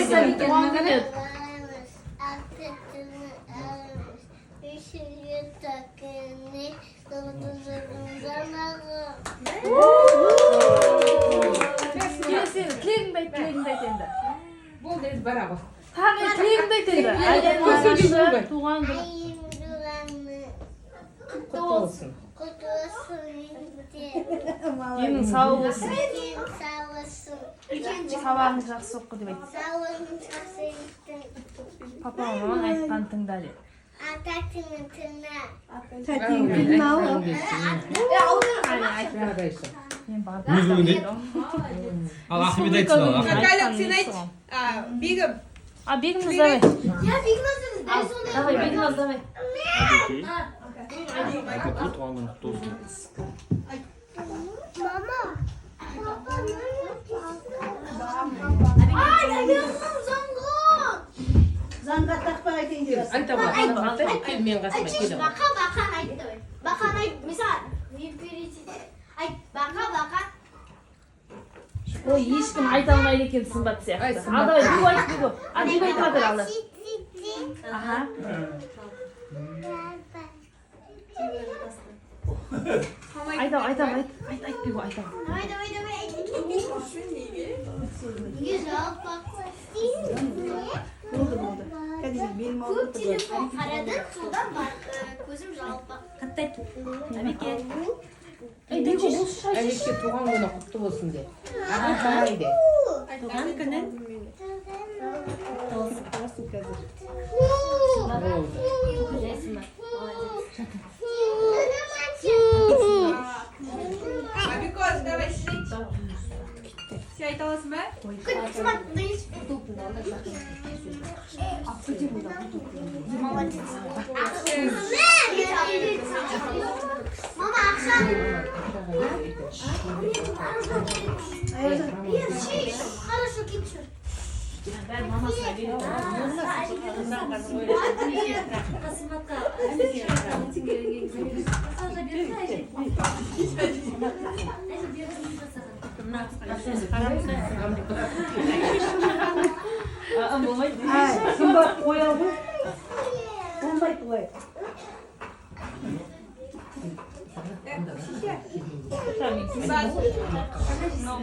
Nisan tuğan günü. Тілегіңді айт енді. Болды, бәрі. Тағы тілегіңді айт енді. Айдың туған күні. Құтты болсын. Денің сау болсын. Sağ olasın. Сабағың жақсы оқы деп айт. Sağ olun, çok sevdim. Папа мамаң айтқан тыңда деп. Atatürk'ün tırnağı. Мен барып Өз бүгінде. Ал Ахмет айтсын ал. Калек, сен айт. Бегім. А Бегіміз давай. Ya bilmezsiniz, ben sonra Давай Бегіміз давай. Туған күні құтты болсын. Mama. Baba ne yapıyorsun? Ay, yandım zangon. Zanga takpay kendiyorsun. Айта бар. Мен қасыма келем. Baka baka ayt. Baka ayt. Misal. Ayt baka baka. Ой, ешкім айта алмайды екен сымбат сияқты. Ал давай Бегу айт Бегу. А Бегу айтып жатыр алды. Аха. Айтам айт. Айт Бегу айтам. Давай. Güzel bak. Болды. Kadın benim oldu. Көп телефон қарадым, содан көзім жалып бақ. Қаттай ту. Әбеке. Ей, Бегу бұл шай. Әлекке туған күні құтты болсын де. Аға қарайды. Туған күні. Абикоз, давай сидеть. Все айта аласың ба? Мама, ақша. Хорошо, кетші. Бәрі мамасына береді. Sımbat koyalım. Onday koy. Não.